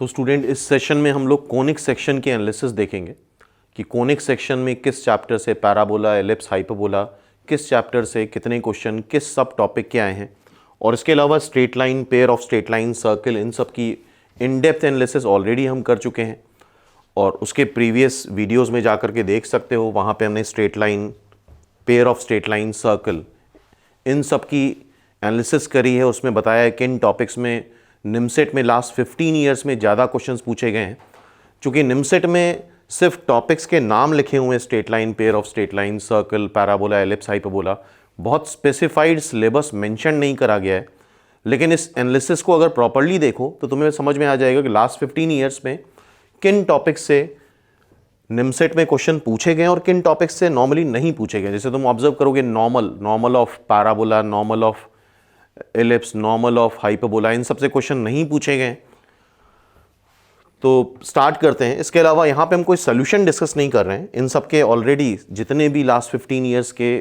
तो स्टूडेंट इस सेशन में हम लोग कोनिक सेक्शन के एनालिसिस देखेंगे कि कोनिक सेक्शन में किस चैप्टर से पैराबोला, एलिप्स, हाइपरबोला, किस चैप्टर से कितने क्वेश्चन किस सब टॉपिक के आए हैं, और इसके अलावा straight line, pair of straight line, circle, इन सब की इन डेप्थ एनालिसिस ऑलरेडी हम कर चुके हैं और उसके प्रीवियस वीडियोस में जाकर के देख सकते हो। वहाँ पे हमने straight line, pair of straight line, circle, इन सब की एनालिसिस करी है। उसमें बताया है किन टॉपिक्स में निमसेट में लास्ट 15 ईयर्स में ज़्यादा क्वेश्चंस पूछे गए हैं। चूँकि निमसेट में सिर्फ टॉपिक्स के नाम लिखे हुए हैं, straight line, pair of straight line, circle, parabola, ellipse, hyperbola, बहुत स्पेसिफाइड सिलेबस मेंशन नहीं करा गया है। लेकिन इस एनालिसिस को अगर प्रॉपर्ली देखो तो तुम्हें समझ में आ जाएगा कि लास्ट 15 ईयर्स में किन टॉपिक्स से निमसेट में क्वेश्चन पूछे गए और किन टॉपिक्स से नॉर्मली नहीं पूछे गए। जैसे तुम ऑब्जर्व करोगे normal of parabola, normal of ellipse, normal of hyperbola, इन सबसे क्वेश्चन नहीं पूछे गए। तो स्टार्ट करते हैं। इसके अलावा यहाँ पे हम कोई सोल्यूशन डिस्कस नहीं कर रहे हैं। इन सब के ऑलरेडी जितने भी लास्ट 15 ईयर्स के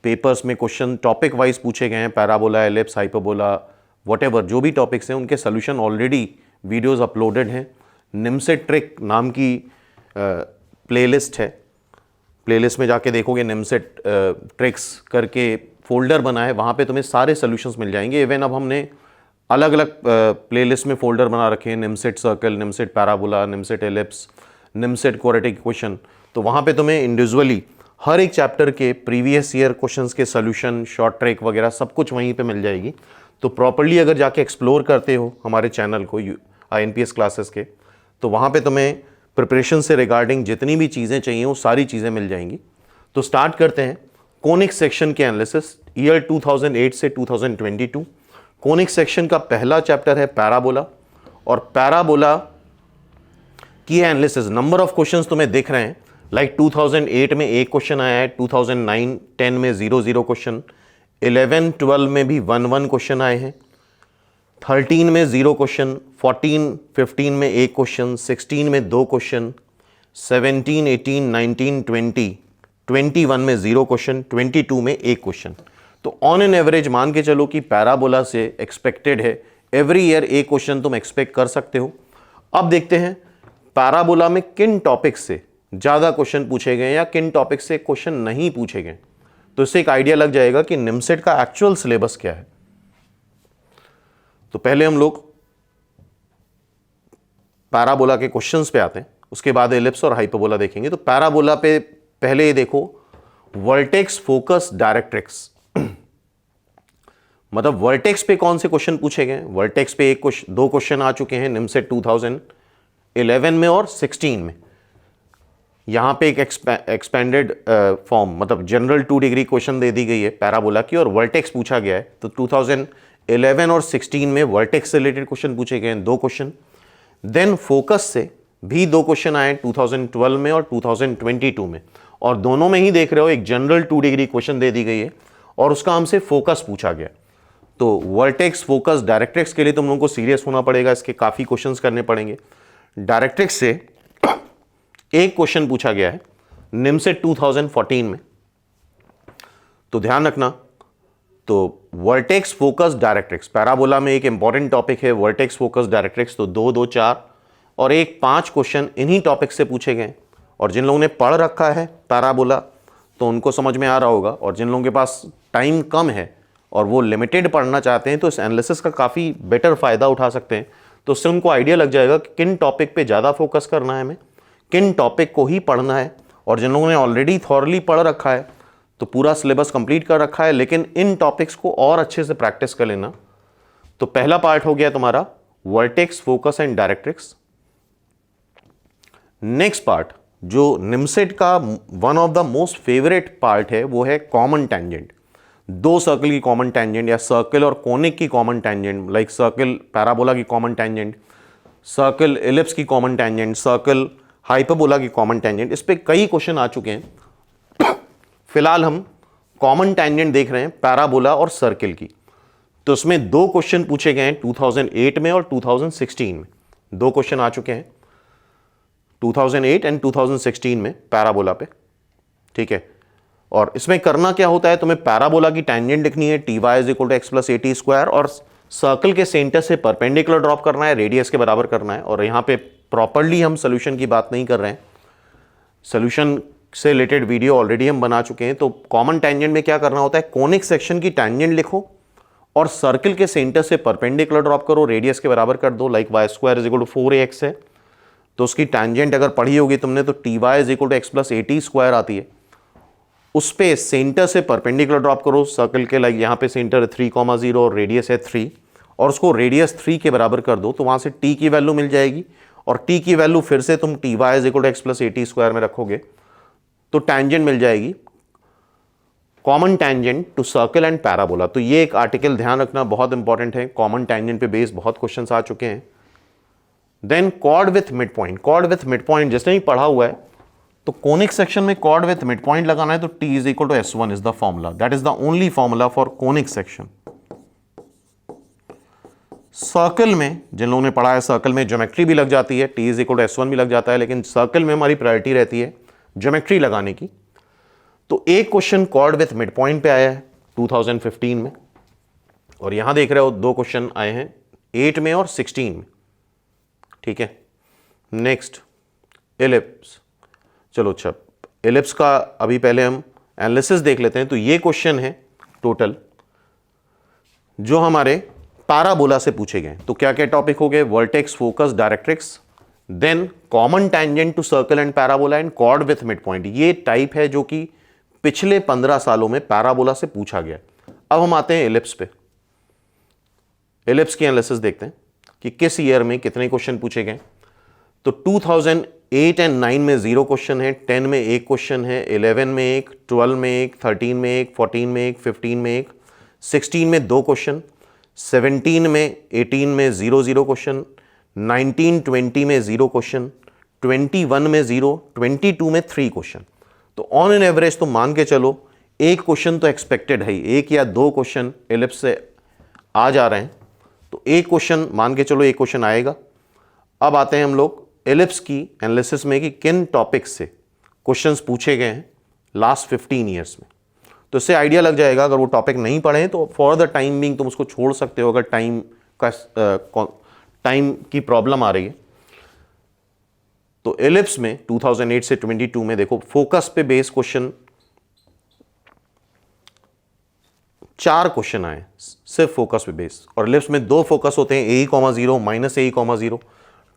पेपर्स में क्वेश्चन टॉपिक वाइज पूछे गए हैं, पैराबोला, एलिप्स, हाइपरबोला, व्हाटएवर जो भी टॉपिक्स हैं, उनके सोल्यूशन ऑलरेडी वीडियोस अपलोडेड हैं। निमसेट ट्रिक नाम की प्लेलिस्ट है। प्लेलिस्ट में जाके देखोगे निमसेट ट्रिक्स करके फोल्डर बना है, वहाँ पे तुम्हें सारे सोल्यूशंस मिल जाएंगे। इवन अब हमने अलग अलग प्लेलिस्ट में फोल्डर बना रखे हैं, NIMCET circle, NIMCET parabola, NIMCET ellipse, NIMCET quadratic equation. तो वहाँ पे तुम्हें इंडिविजुअली हर एक चैप्टर के प्रीवियस ईयर क्वेश्चंस के सोल्यूशन, शॉर्ट ट्रिक वगैरह सब कुछ वहीं पे मिल जाएगी। तो प्रॉपर्ली अगर जाके एक्सप्लोर करते हो हमारे चैनल को INPS क्लासेस के, तो वहाँ पे तुम्हें प्रिपरेशन से रिगार्डिंग जितनी भी चीज़ें चाहिए वो सारी चीज़ें मिल जाएंगी। तो स्टार्ट करते हैं कोनिक सेक्शन के एनालिसिस ईयर 2008 से 2022। कोनिक सेक्शन का पहला चैप्टर है पैराबोला, और पैराबोला की एनालिसिस नंबर ऑफ क्वेश्चंस तुम्हें दिख रहे हैं। लाइक 2008 में एक क्वेश्चन आया है, 2009-10 में 0-0 क्वेश्चन, 11-12 में भी 1-1 क्वेश्चन आए हैं, 13 में 0 क्वेश्चन, 14-15 में एक क्वेश्चन, 16 में 2 क्वेश्चन, 17, 18, 19, 20, 21 में 0 क्वेश्चन, 22 में एक क्वेश्चन। तो ऑन एन एवरेज मान के चलो कि पैराबोला से एक्सपेक्टेड है एवरी ईयर एक क्वेश्चन तुम एक्सपेक्ट कर सकते हो। अब देखते हैं पैराबोला में किन टॉपिक से ज़्यादा क्वेश्चन पूछे गए या किन टॉपिक से क्वेश्चन नहीं पूछे गए। तो इससे एक आइडिया लग जाएगा कि निमसेट का एक्चुअल सिलेबस क्या है। तो पहले हम लोग पैराबोला के क्वेश्चंस पे आते हैं, उसके बाद एलिप्स और हाइपरबोला देखेंगे। तो पैराबोला पे पहले ये देखो, वर्टेक्स, फोकस, डायरेक्ट्रिक्स। मतलब वर्टेक्स पे कौन से क्वेश्चन पूछे गए। वर्टेक्स पे दो क्वेश्चन आ चुके हैं निमसेट 2011 में और 16 में। यहां पे एक एक्सपेंडेड फॉर्म, मतलब जनरल 2 डिग्री क्वेश्चन दे दी गई है पैराबोला की, और वर्टेक्स पूछा गया है। तो 2011 और 16 में वर्टेक्स से रिलेटेड क्वेश्चन पूछे गए हैं 2 क्वेश्चन। देन फोकस से भी 2 क्वेश्चन आए 2012 में और 2022 में, और दोनों में ही देख रहे हो एक जनरल 2 डिग्री क्वेश्चन दे दी गई है और उसका हमसे फोकस पूछा गया। तो वर्टेक्स, फोकस, डायरेक्ट्रिक्स के लिए तुम लोगों को सीरियस होना पड़ेगा, इसके काफ़ी क्वेश्चंस करने पड़ेंगे। डायरेक्ट्रिक्स से एक क्वेश्चन पूछा गया है निमसेट 2014 में, तो ध्यान रखना। तो वर्टेक्स, फोकस, डायरेक्ट्रिक्स, पैराबोला में एक इंपॉर्टेंट टॉपिक है वर्टेक्स, फोकस, डायरेक्ट्रिक्स। तो 2, 2, 4 और 1, 5 क्वेश्चन इन्हीं टॉपिक से पूछे गए। और जिन लोगों ने पढ़ रखा है पैराबोला तो उनको समझ में आ रहा होगा, और जिन लोगों के पास टाइम कम है और वो लिमिटेड पढ़ना चाहते हैं तो इस एनालिसिस का काफ़ी बेटर फ़ायदा उठा सकते हैं। तो उससे उनको आइडिया लग जाएगा कि किन टॉपिक पे ज़्यादा फोकस करना है हमें, किन टॉपिक को ही पढ़ना है। और जिन लोगों ने ऑलरेडी थॉरली पढ़ रखा है तो पूरा सिलेबस कंप्लीट कर रखा है, लेकिन इन टॉपिक्स को और अच्छे से प्रैक्टिस कर लेना। तो पहला पार्ट हो गया तुम्हारा vertex, focus and directrix. Next part जो निमसेट का one of the most favourite part है वो है कॉमन टेंजेंट। 2 सर्कल की कॉमन टेंजेंट या सर्कल और कोनिक की common tangent, like circle parabola की कॉमन टेंजेंट, सर्कल एलिप्स की कॉमन टेंजेंट, सर्कल हाइपरबोला की कॉमन टेंजेंट। इस पे कई क्वेश्चन आ चुके हैं। फिलहाल हम कॉमन टेंजेंट देख रहे हैं पैराबोला और सर्कल की। तो उसमें 2 क्वेश्चन पूछे गए हैं 2008 में और 2016 में। 2 क्वेश्चन आ चुके हैं 2008 एंड 2016 में पैराबोला पे, ठीक है। और इसमें करना क्या होता है, तुम्हें पैराबोला की टेंजेंट लिखनी है, ty = x + at² और सर्कल के सेंटर से परपेंडिकुलर ड्रॉप करना है, रेडियस के बराबर करना है। और यहाँ पे प्रॉपरली हम सोल्यूशन की बात नहीं कर रहे हैं, सोल्यूशन से रिलेटेड वीडियो ऑलरेडी हम बना चुके हैं। तो कॉमन टेंजेंट में क्या करना होता है, कोनिक सेक्शन की टेंजेंट लिखो और सर्कल के सेंटर से परपेंडिकुलर ड्रॉप करो, रेडियस के बराबर कर दो। Like y square is equal to 4ax है, तो उसकी टेंजेंट अगर पढ़ी होगी तुमने तो T y is equal to x plus 80 square आती है। उस पे सेंटर से परपेंडिकुलर ड्रॉप करो सर्कल के, लाइक यहाँ पे सेंटर 3,0 और रेडियस है 3, और उसको रेडियस 3 के बराबर कर दो, तो वहाँ से t की वैल्यू मिल जाएगी। और t की वैल्यू फिर से तुम T y is equal to x plus 80 square में रखोगे तो टेंजेंट मिल जाएगी, common tangent to circle and parabola. तो ये एक आर्टिकल ध्यान रखना बहुत इंपॉर्टेंट है, कॉमन टेंजेंट पे बेस्ड बहुत क्वेश्चंस आ चुके हैं। Then chord with mid point, chord with mid point जिसने भी पढ़ा हुआ है तो कोनिक सेक्शन में कॉर्ड विथ मिड पॉइंट लगाना है तो t is equal to s1 is the formula, that is the only formula for conic section. Circle में जिन लोगों ने पढ़ा है, सर्कल में ज्योमेट्री भी लग जाती है, t is equal to s1 भी लग जाता है, लेकिन सर्कल में हमारी प्रायोरिटी रहती है ज्योमेट्री लगाने की। तो एक question chord with mid point पे आया है 2015 में, और यहां देख रहे हो दो क्वेश्चन आए हैं 8 में और 16 में, ठीक है। नेक्स्ट एलिप्स, चलो अच्छा एलिप्स का अभी पहले हम एनालिसिस देख लेते हैं। तो ये क्वेश्चन है टोटल जो हमारे पैराबोला से पूछे गए। तो क्या क्या टॉपिक हो गए, vertex, focus, directrix, then common tangent to circle and parabola and chord with mid point. ये टाइप है जो कि पिछले 15 सालों में पैराबोला से पूछा गया। अब हम आते हैं एलिप्स पे। एलिप्स की एनालिसिस देखते हैं कि किस ईयर में कितने क्वेश्चन पूछे गए। तो 2008 एंड 9 में 0 क्वेश्चन है, 10 में 1 क्वेश्चन है, 11 में 1, 12 में 1, 13 में 1, 14 में 1, 15 में 1, 16 में 2 क्वेश्चन, 17 में 18 में 0 क्वेश्चन, 19 20 में 0 क्वेश्चन, 21 में 0, 22 में 3 क्वेश्चन। तो ऑन एन एवरेज तो मान के चलो एक क्वेश्चन तो एक्सपेक्टेड है, एक या दो क्वेश्चन एलिप्स से आ जा रहे हैं, तो एक क्वेश्चन मान के चलो एक क्वेश्चन आएगा। अब आते हैं हम लोग एलिप्स की एनालिसिस में कि किन टॉपिक्स से क्वेश्चंस पूछे गए हैं लास्ट 15 ईयर्स में। तो इससे आइडिया लग जाएगा, अगर वो टॉपिक नहीं पढ़े हैं तो फॉर द टाइम बिंग तुम उसको छोड़ सकते हो अगर टाइम की प्रॉब्लम आ रही है। तो एलिप्स में 2008 से 22 में देखो फोकस पे बेस्ड क्वेश्चन 4 क्वेश्चन आए सिर्फ फोकस पे बेस्ड, और एलिप्स में 2 फोकस होते हैं, AE,0 माइनस AE,0,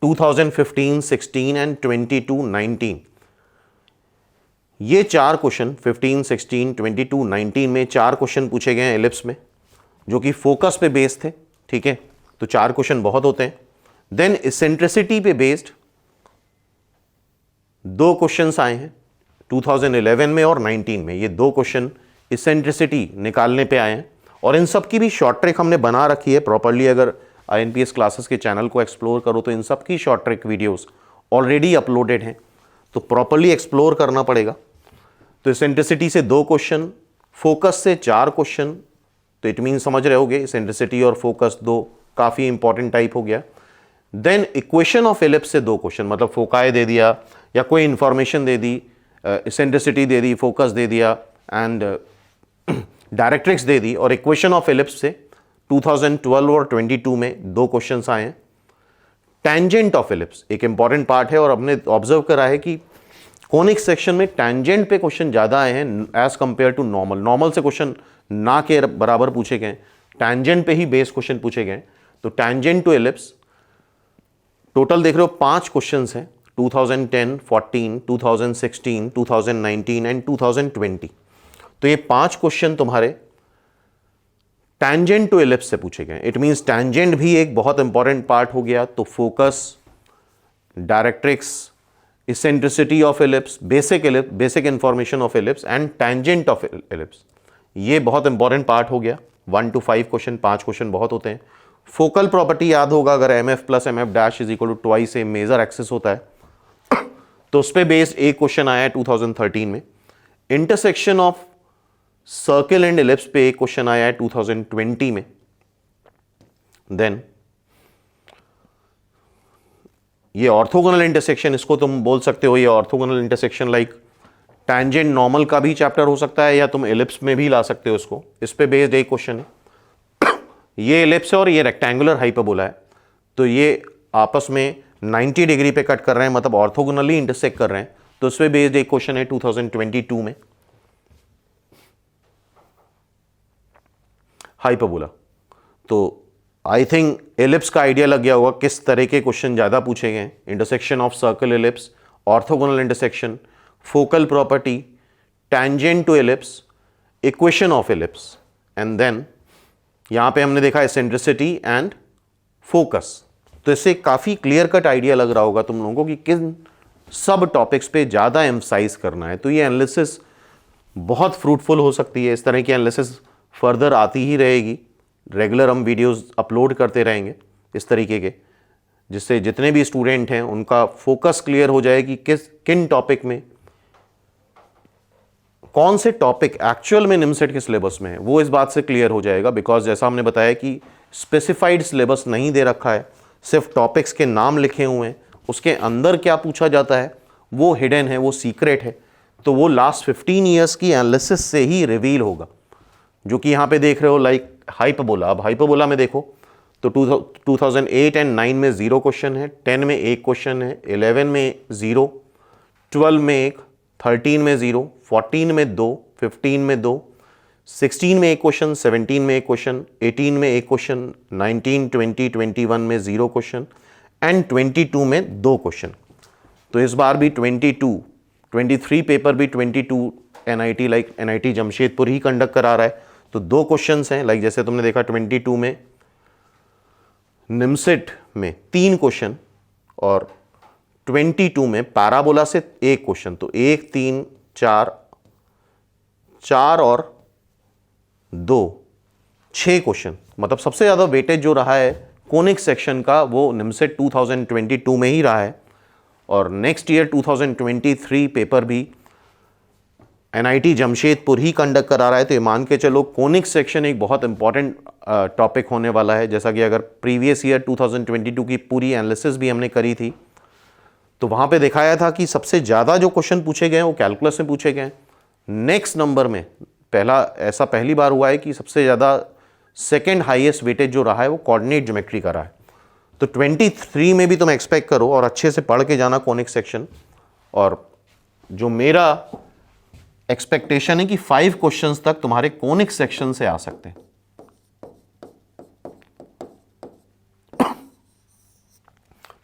2015, 16 एंड 22, 19। ये 4 क्वेश्चन 15, 16, 22, 19 में 4 क्वेश्चन पूछे गए हैं एलिप्स में जो कि फोकस पे बेस्ड थे, ठीक है। तो 4 क्वेश्चन बहुत होते हैं। देन इसेंट्रिसिटी पे बेस्ड 2 क्वेश्चंस आए हैं 2011 में और 19 में। ये 2 क्वेश्चन इसेंट्रिसिटी निकालने पे आए हैं, और इन सब की भी शॉर्ट ट्रिक हमने बना रखी है प्रॉपर्ली। अगर INPS क्लासेस के चैनल को एक्सप्लोर करो तो इन सब की short trick videos already uploaded हैं, तो प्रॉपर्ली एक्सप्लोर करना पड़ेगा। तो इसेंट्रिसिटी से 2 क्वेश्चन, फोकस से 4 क्वेश्चन, तो इट मीन समझ रहे होगे इसेंट्रिसिटी और फोकस 2 काफ़ी इंपॉर्टेंट टाइप हो गया। देन इक्वेशन ऑफ एलिप्स से 2 क्वेश्चन, मतलब फोकाई दे दिया या कोई इंफॉर्मेशन दे दी, इसेंट्रिसिटी दे दी, फोकस दे दिया एंड डायरेक्ट्रिक्स दे दी, और इक्वेशन ऑफ एलिप्स से 2012 और 22 में 2 क्वेश्चंस आए हैं। टेंजेंट ऑफ एलिप्स एक इंपॉर्टेंट पार्ट है, और हमने ऑब्जर्व करा है कि कोनिक सेक्शन में टेंजेंट पे क्वेश्चन ज़्यादा आए हैं as compare to normal. Normal से क्वेश्चन ना के बराबर पूछे गए, टेंजेंट पे ही बेस क्वेश्चन पूछे गए। तो टेंजेंट टू एलिप्स टोटल देख रहे हो 5 क्वेश्चंस हैं, 2010, 14, 2016, 2019 एंड 2020। तो ये 5 क्वेश्चन तुम्हारे टैंजेंट टू एलिप्स से पूछे गए। इट मींस टैंजेंट भी एक बहुत इंपॉर्टेंट पार्ट हो गया। तो focus, directrix, eccentricity of ellipse, basic information of ellipse and tangent of ellipse, ये बहुत इंपॉर्टेंट पार्ट हो गया। 1 to 5 क्वेश्चन, 5 क्वेश्चन बहुत होते हैं। फोकल प्रॉपर्टी याद होगा, अगर MF plus MF dash is equal to twice a major axis होता है तो उस पर बेस्ड एक क्वेश्चन आया है 2013 में। Intersection of circle and ellipse पे एक क्वेश्चन आया है 2020 में। देन ये ऑर्थोगोनल इंटरसेक्शन, इसको तुम बोल सकते हो ये orthogonal intersection like tangent normal का भी चैप्टर हो सकता है, या तुम एलिप्स में भी ला सकते हो इसको। इस पे बेस्ड एक क्वेश्चन है। ये एलिप्स है और ये रेक्टेंगुलर हाइपरबोला है, तो ये आपस में 90 डिग्री पे कट कर रहे हैं, मतलब ऑर्थोगोनली इंटरसेक्ट कर रहे हैं। तो इस पे बेस्ड एक क्वेश्चन है 2022 में, हाइपरबोला। तो आई थिंक एलिप्स का आइडिया लग गया होगा किस तरह के क्वेश्चन ज़्यादा पूछे गए। Intersection of circle ellipse, orthogonal intersection, focal property, tangent to ellipse, equation of ellipse, and then यहाँ पे हमने देखा एसेंट्रिसिटी एंड फोकस। तो इससे काफ़ी क्लियर कट आइडिया लग रहा होगा तुम लोगों को कि किन सब टॉपिक्स पे ज़्यादा एम्फसाइज करना है। तो ये एनालिसिस बहुत फ्रूटफुल हो सकती है। इस तरह की एनालिसिस फर्दर आती ही रहेगी, रेगुलर हम वीडियोस अपलोड करते रहेंगे इस तरीके के, जिससे जितने भी स्टूडेंट हैं उनका फोकस क्लियर हो जाए कि किन टॉपिक में, कौन से टॉपिक एक्चुअल में निमसेट के सिलेबस में है, वो इस बात से क्लियर हो जाएगा। बिकॉज जैसा हमने बताया कि स्पेसिफाइड सिलेबस नहीं दे रखा है, सिर्फ टॉपिक्स के नाम लिखे हुए हैं, उसके अंदर क्या पूछा जाता है वो हिडन है, वो सीक्रेट है। तो वो लास्ट 15 ईयर्स की एनालिसिस से ही रिवील होगा, जो कि यहाँ पे देख रहे हो लाइक हाइपरबोला। अब हाइपरबोला में देखो तो 2008 एंड 9 में 0 क्वेश्चन है, 10 में 1 क्वेश्चन है, 11 में 0, 12 में 1, 13 में 0, 14 में 2, 15 में 2, 16 में 1 क्वेश्चन, 17 में 1 क्वेश्चन, 18 में 1 क्वेश्चन, 19, 20, 21 में 0 क्वेश्चन एंड 22 में 2 क्वेश्चन। तो इस बार भी 23 पेपर भी 22 एनआईटी लाइक एनआईटी जमशेदपुर ही कंडक्ट करा रहा है। तो 2 क्वेश्चंस हैं, लाइक जैसे तुमने देखा 22 में निमसेट में 3 क्वेश्चन और 22 में पैराबोला से 1 क्वेश्चन। तो 1, 3, 4 और 2, 6 क्वेश्चन। मतलब सबसे ज़्यादा वेटेज जो रहा है कोनिक सेक्शन का वो निमसेट 2022 में ही रहा है। और नेक्स्ट ईयर 2023 पेपर भी एनआईटी जमशेदपुर ही कंडक्ट करा रहा है। तो ये मान के चलो कोनिक सेक्शन एक बहुत इंपॉर्टेंट टॉपिक होने वाला है। जैसा कि अगर प्रीवियस ईयर 2022 की पूरी एनालिसिस भी हमने करी थी तो वहाँ पे दिखाया था कि सबसे ज़्यादा जो क्वेश्चन पूछे गए हैं वो कैलकुलस में पूछे गए हैं। नेक्स्ट नंबर में पहली बार हुआ है कि सबसे ज़्यादा सेकेंड हाईएस्ट वेटेज जो रहा है वो कोऑर्डिनेट ज्योमेट्री का रहा है। तो 23 में भी तुम एक्सपेक्ट करो और अच्छे से पढ़ के जाना कोनिक सेक्शन। और जो मेरा एक्सपेक्टेशन है कि 5 क्वेश्चंस तक तुम्हारे कोनिक सेक्शन से आ सकते हैं।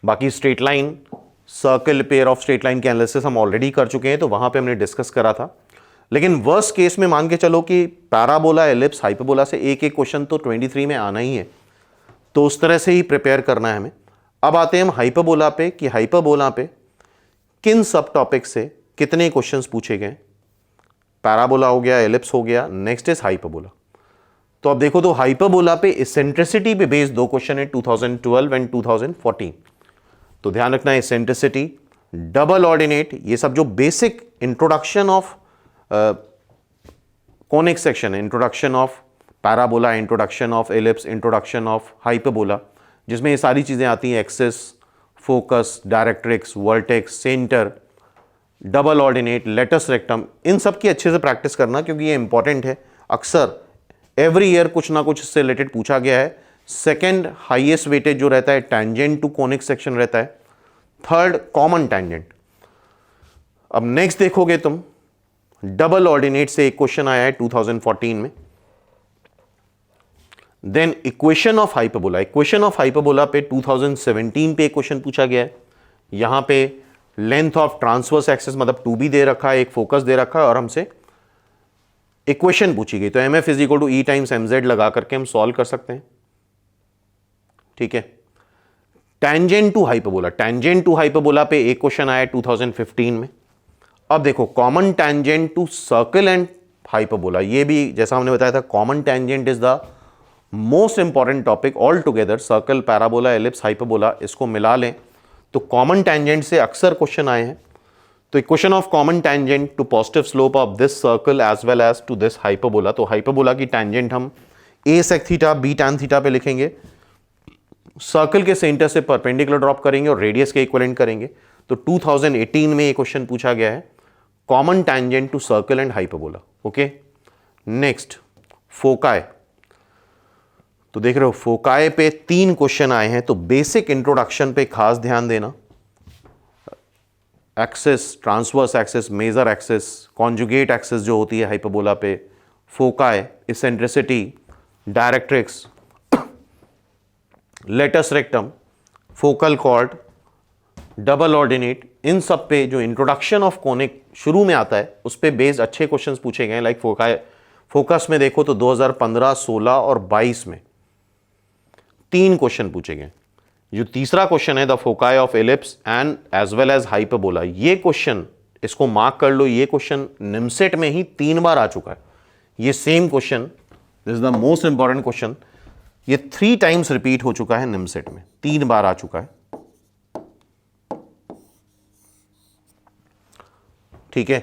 बाकी straight line, circle, pair of straight line के एनालिसिस हम ऑलरेडी कर चुके हैं, तो वहां पे हमने डिस्कस करा था। लेकिन वर्स्ट केस में मान के चलो कि पैराबोला, एलिप्स, हाइपरबोला से एक क्वेश्चन तो 23 में आना ही है, तो उस तरह से ही प्रिपेयर करना है हमें। अब आते हैं हम हाइपरबोला पे कि हाइपरबोला पे किन सब टॉपिक से कितने क्वेश्चंस पूछे गए। पैराबोला हो गया, एलिप्स हो गया, नेक्स्ट इज हाइपरबोला। तो अब देखो तो हाइपरबोला पे इसेंट्रिसिटी पे बेस्ड 2 क्वेश्चन है 2012 एंड 2014। तो ध्यान रखना है इसेंट्रिसिटी, डबल ऑर्डिनेट, ये सब जो basic introduction of conic section है, introduction of parabola, introduction of ellipse, introduction of hyperbola, जिसमें ये सारी चीज़ें आती हैं, axis, focus, directrix, vertex, centre, double ordinate, latus rectum, इन सब की अच्छे से प्रैक्टिस करना क्योंकि ये इंपॉर्टेंट है। अक्सर एवरी ईयर कुछ ना कुछ इससे रिलेटेड पूछा गया है। सेकेंड हाईएस्ट वेटेज जो रहता है टैंजेंट टू कोनिक सेक्शन रहता है, थर्ड कॉमन टैंजेंट। अब नेक्स्ट देखोगे तुम, डबल ऑर्डिनेट से एक क्वेश्चन आया है 2014 में। Then equation of hyperbola, equation of hyperbola पे 2017 पे एक क्वेश्चन पूछा गया है। यहां पे लेंथ ऑफ ट्रांसवर्स एक्सिस मतलब 2b दे रखा है, एक फोकस दे रखा है और हमसे इक्वेशन पूछी गई। तो mf is equal to e times mz लगा करके हम सॉल्व कर सकते हैं, ठीक है। Tangent to hyperbola, tangent to hyperbola पे एक क्वेश्चन आया 2015 में। अब देखो common tangent to circle and hyperbola, ये भी जैसा हमने बताया था common tangent is the most important topic all together. Circle, parabola, ellipse, hyperbola, इसको मिला लें तो कॉमन टैंजेंट से अक्सर क्वेश्चन आए हैं। तो equation of common tangent to positive slope of this circle as well as to this hyperbola. तो हाइपरबोला की टैंजेंट हम a sec theta b tan theta पे लिखेंगे, सर्कल के सेंटर से परपेंडिकुलर ड्रॉप करेंगे और रेडियस के इक्विवेलेंट करेंगे। तो 2018 में ये क्वेश्चन पूछा गया है, common tangent to circle and hyperbola. Okay, next foci. तो देख रहे हो फोकाई पे 3 क्वेश्चन आए हैं, तो बेसिक इंट्रोडक्शन पे खास ध्यान देना। Axis, transverse axis, major axis, conjugate axis जो होती है हाइपरबोला पे, foci, eccentricity, directrix, latus rectum, focal chord, double ordinate, इन सब पे जो इंट्रोडक्शन ऑफ कोनिक शुरू में आता है उस पे बेस्ड अच्छे क्वेश्चंस पूछे गए। लाइक फोकस में देखो तो 2015, 16 और 22 में 3 क्वेश्चन पूछे गए। जो तीसरा क्वेश्चन है the foci of ellipse and as well as hyperbola, ये क्वेश्चन इसको मार्क कर लो, ये क्वेश्चन निमसेट में ही 3 बार आ चुका है। ये same question, this is the most important question, ये 3 टाइम्स रिपीट हो चुका है निमसेट में, 3 बार आ चुका है। ठीक है,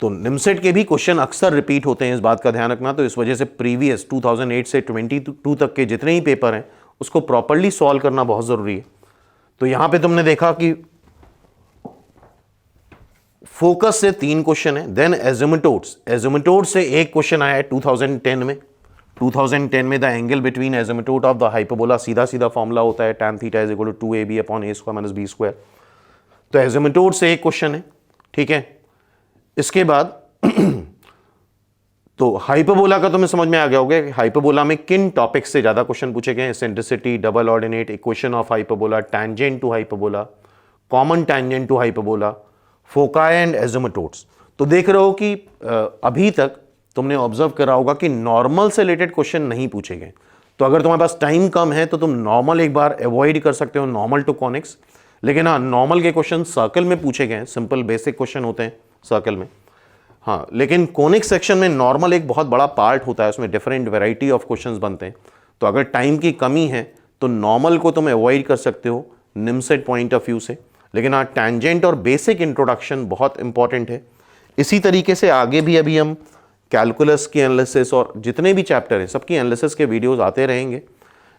तो निमसेट के भी क्वेश्चन अक्सर रिपीट होते हैं, इस बात का ध्यान रखना। तो इस वजह से प्रीवियस 2008 से 22 तक के जितने ही पेपर हैं उसको प्रॉपर्ली सॉल्व करना बहुत जरूरी है। तो यहां पे तुमने देखा कि फोकस से 3 क्वेश्चन है, देन एजिमुटोड से एक क्वेश्चन आया है 2010 में। 2010 में the angle between asymptotes of the hyperbola, सीधा सीधा फॉर्मूला होता है tan theta is equal to 2ab upon a square minus b square. तो एजिमुटोड से एक क्वेश्चन है, ठीक है। इसके बाद तो हाइपरबोला का तुम्हें समझ में आ गया होगा कि हाइपरबोला में किन टॉपिक्स से ज्यादा क्वेश्चन पूछे गए हैं। Eccentricity, double ordinate, equation of hyperbola, tangent to hyperbola, common tangent to hyperbola, foci and asymptotes. तो देख रहे हो कि अभी तक तुमने ऑब्जर्व करा होगा कि नॉर्मल से रिलेटेड क्वेश्चन नहीं पूछे गए। तो अगर तुम्हारे पास टाइम कम है तो तुम नॉर्मल एक बार अवॉइड कर सकते हो, नॉर्मल टू कॉनिक्स। लेकिन हाँ, नॉर्मल के क्वेश्चन सर्कल में पूछे गए हैं, सिंपल बेसिक क्वेश्चन होते हैं सर्कल में। हाँ, लेकिन कोनिक सेक्शन में नॉर्मल एक बहुत बड़ा पार्ट होता है, उसमें डिफरेंट वैरायटी ऑफ क्वेश्चंस बनते हैं। तो अगर टाइम की कमी है तो नॉर्मल को तुम अवॉइड कर सकते हो निमसेट पॉइंट ऑफ व्यू से। लेकिन हाँ, टैंजेंट और बेसिक इंट्रोडक्शन बहुत इंपॉर्टेंट है। इसी तरीके से आगे भी अभी हम कैलकुलस की एनालिसिस और जितने भी चैप्टर हैं सबकी एनालिसिस के वीडियोज़ आते रहेंगे।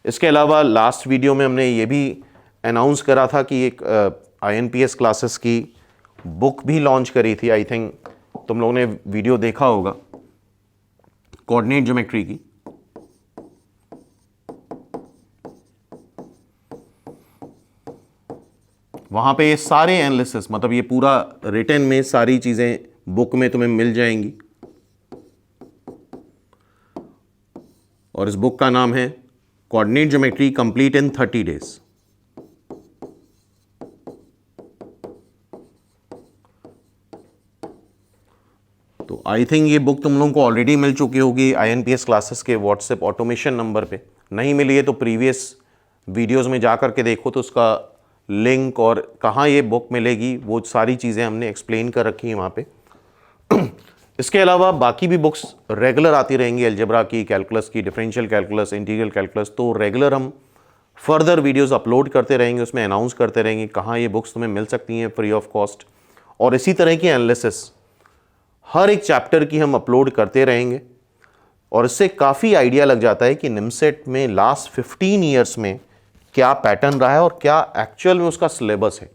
इसके अलावा लास्ट वीडियो में हमने ये भी अनाउंस करा था कि एक INPS क्लासेस की बुक भी लॉन्च करी थी। आई थिंक तुम लोगों ने वीडियो देखा होगा, कोऑर्डिनेट ज्योमेट्री की। वहां पे ये सारे एनालिसिस, मतलब ये पूरा रिटन में सारी चीजें बुक में तुम्हें मिल जाएंगी। और इस बुक का नाम है coordinate geometry complete in 30 days. तो आई थिंक ये बुक तुम लोगों को ऑलरेडी मिल चुकी होगी INPS क्लासेस के व्हाट्सएप ऑटोमेशन नंबर पे। नहीं मिली है तो प्रीवियस वीडियोस में जा करके देखो, तो उसका लिंक और कहाँ ये बुक मिलेगी वो सारी चीज़ें हमने एक्सप्लेन कर रखी हैं वहाँ पे। इसके अलावा बाकी भी बुक्स रेगुलर आती रहेंगी, अलजेब्रा की, कैलकुलस की, डिफरेंशियल कैलकुलस, इंटीग्रल कैलकुलस। तो रेगुलर हम फर्दर वीडियोस अपलोड करते रहेंगे, उसमें अनाउंस करते रहेंगे कहाँ ये बुक्स तुम्हें मिल सकती हैं फ्री ऑफ कॉस्ट। और इसी तरह की एनालिसिस हर एक चैप्टर की हम अपलोड करते रहेंगे। और इससे काफ़ी आइडिया लग जाता है कि निमसेट में लास्ट 15 ईयर्स में क्या पैटर्न रहा है और क्या एक्चुअल में उसका सिलेबस है।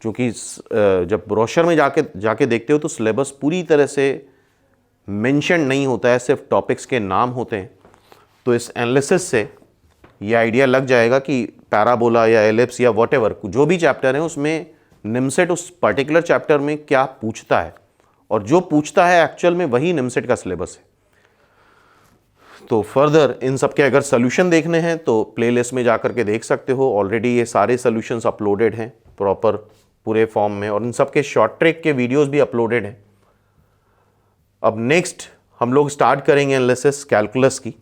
क्योंकि जब ब्रोशर में जाके देखते हो तो सिलेबस पूरी तरह से मेंशन नहीं होता है, सिर्फ टॉपिक्स के नाम होते हैं। तो इस एनालिसिस से ये आइडिया लग जाएगा कि पैराबोला या एलिप्स या व्हाटएवर जो भी चैप्टर है उसमें निमसेट उस पर्टिकुलर चैप्टर में क्या पूछता है, और जो पूछता है एक्चुअल में वही निमसेट का सिलेबस है। तो फर्दर इन सब के अगर सोल्यूशन देखने हैं तो प्लेलिस्ट में जाकर के देख सकते हो। ऑलरेडी ये सारे सोल्यूशंस अपलोडेड हैं प्रॉपर पूरे फॉर्म में, और इन सब के शॉर्ट ट्रिक के वीडियोस भी अपलोडेड हैं। अब नेक्स्ट हम लोग स्टार्ट करेंगे एनालिसिस कैलकुलस की।